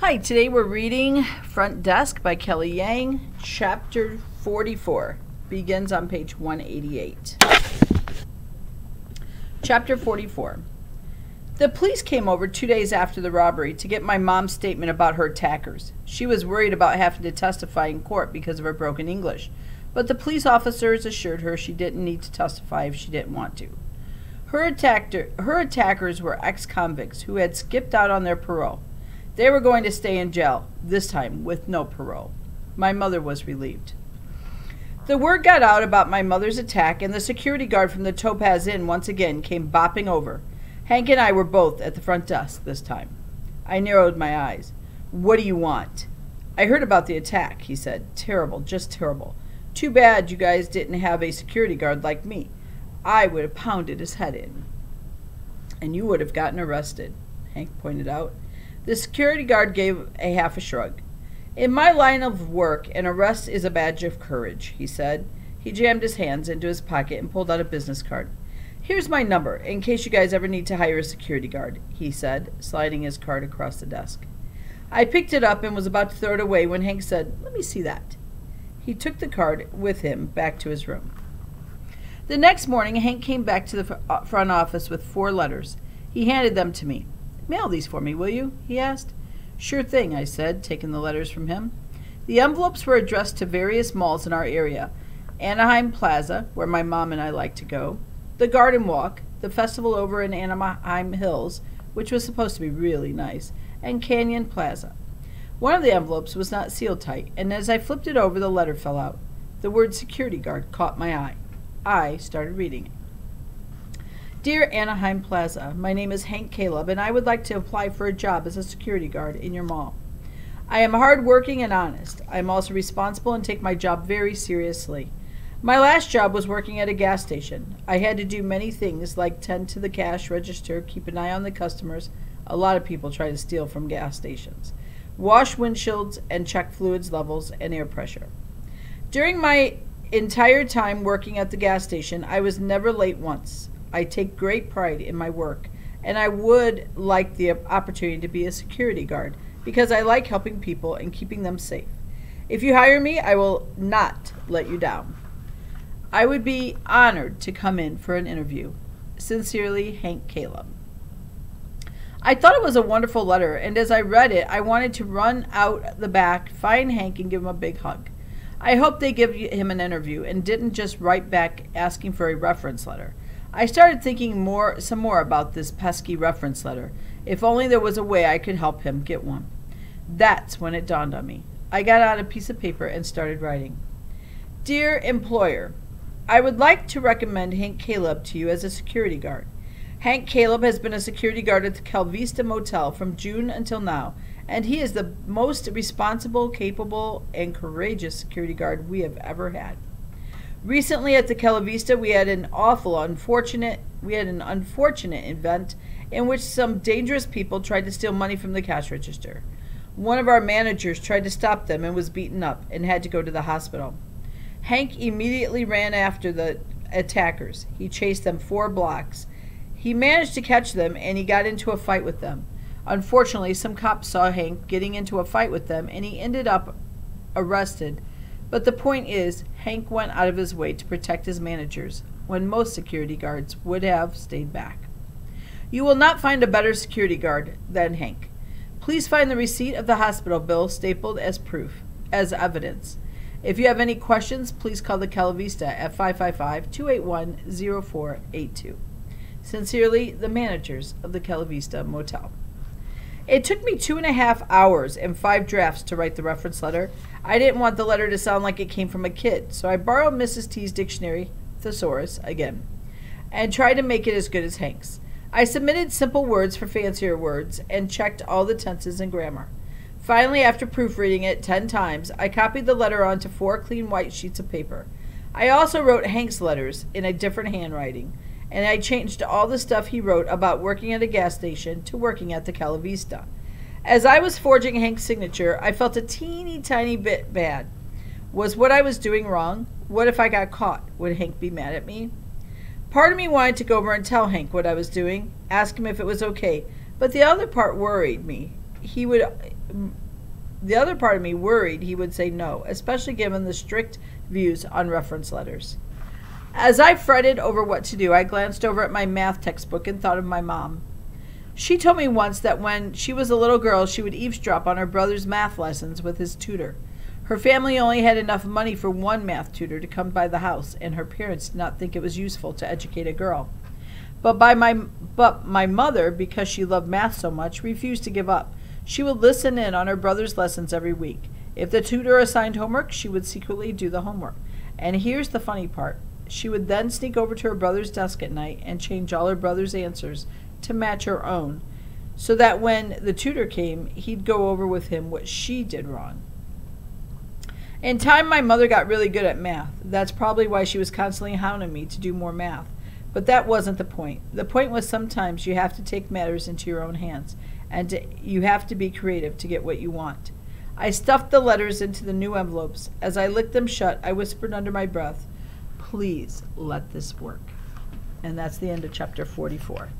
Hi, today we're reading Front Desk by Kelly Yang. Chapter 44 begins on page 188. Chapter 44. The police came over 2 days after the robbery to get my mom's statement about her attackers. She was worried about having to testify in court because of her broken English, but the police officers assured her she didn't need to testify if she didn't want to. Her attackers were ex-convicts who had skipped out on their parole. They were going to stay in jail, this time with no parole. My mother was relieved. The word got out about my mother's attack, and the security guard from the Topaz Inn once again came bopping over. Hank and I were both at the front desk this time. I narrowed my eyes. "What do you want?" "I heard about the attack," he said. "Terrible, just terrible. Too bad you guys didn't have a security guard like me. I would have pounded his head in." "And you would have gotten arrested," Hank pointed out. The security guard gave a half a shrug. "In my line of work, an arrest is a badge of courage," he said. He jammed his hands into his pocket and pulled out a business card. "Here's my number, in case you guys ever need to hire a security guard," he said, sliding his card across the desk. I picked it up and was about to throw it away when Hank said, "Let me see that." He took the card with him back to his room. The next morning, Hank came back to the front office with 4 letters. He handed them to me. "Mail these for me, will you?" he asked. "Sure thing," I said, taking the letters from him. The envelopes were addressed to various malls in our area: Anaheim Plaza, where my mom and I like to go, the Garden Walk, the festival over in Anaheim Hills, which was supposed to be really nice, and Canyon Plaza. One of the envelopes was not sealed tight, and as I flipped it over, the letter fell out. The word security guard caught my eye. I started reading it. "Dear Anaheim Plaza, my name is Hank Caleb, and I would like to apply for a job as a security guard in your mall. I am hardworking and honest. I am also responsible and take my job very seriously. My last job was working at a gas station. I had to do many things like tend to the cash register, keep an eye on the customers. A lot of people try to steal from gas stations. Wash windshields and check fluids levels and air pressure. During my entire time working at the gas station, I was never late once. I take great pride in my work, and I would like the opportunity to be a security guard because I like helping people and keeping them safe. If you hire me, I will not let you down. I would be honored to come in for an interview. Sincerely, Hank Caleb." I thought it was a wonderful letter, and as I read it, I wanted to run out the back, find Hank, and give him a big hug. I hoped they give him an interview and didn't just write back asking for a reference letter. I started thinking some more about this pesky reference letter. If only there was a way I could help him get one. That's when it dawned on me. I got out a piece of paper and started writing. "Dear employer, I would like to recommend Hank Caleb to you as a security guard. Hank Caleb has been a security guard at the Calvista Motel from June until now, and he is the most responsible, capable, and courageous security guard we have ever had. Recently at the Calvista, we had an unfortunate event in which some dangerous people tried to steal money from the cash register. One of our managers tried to stop them and was beaten up and had to go to the hospital. Hank immediately ran after the attackers. He chased them 4 blocks. He managed to catch them, and he got into a fight with them. Unfortunately, some cops saw Hank getting into a fight with them, and he ended up arrested. But the point is, Hank went out of his way to protect his managers, when most security guards would have stayed back. You will not find a better security guard than Hank. Please find the receipt of the hospital bill stapled as proof, as evidence. If you have any questions, please call the Calvista at 555-281-0482. Sincerely, the managers of the Calvista Motel." It took me 2.5 hours and 5 drafts to write the reference letter. I didn't want the letter to sound like it came from a kid, so I borrowed Mrs. T's dictionary, thesaurus, again, and tried to make it as good as Hank's. I submitted simple words for fancier words and checked all the tenses and grammar. Finally, after proofreading it 10 times, I copied the letter onto 4 clean white sheets of paper. I also wrote Hank's letters in a different handwriting, and I changed all the stuff he wrote about working at a gas station to working at the Calvista. As I was forging Hank's signature, I felt a teeny tiny bit bad. Was what I was doing wrong? What if I got caught? Would Hank be mad at me? Part of me wanted to go over and tell Hank what I was doing, ask him if it was okay, but the other part worried me. the other part of me worried he would say no, especially given the strict views on reference letters. As I fretted over what to do, I glanced over at my math textbook and thought of my mom. She told me once that when she was a little girl, she would eavesdrop on her brother's math lessons with his tutor. Her family only had enough money for one math tutor to come by the house, and her parents did not think it was useful to educate a girl. But my mother, because she loved math so much, refused to give up. She would listen in on her brother's lessons every week. If the tutor assigned homework, she would secretly do the homework. And here's the funny part. She would then sneak over to her brother's desk at night and change all her brother's answers to match her own, so that when the tutor came, he'd go over with him what she did wrong. In time, my mother got really good at math. That's probably why she was constantly hounding me to do more math. But that wasn't the point. The point was sometimes you have to take matters into your own hands, and you have to be creative to get what you want. I stuffed the letters into the new envelopes. As I licked them shut, I whispered under my breath, "Please let this work." And that's the end of chapter 44.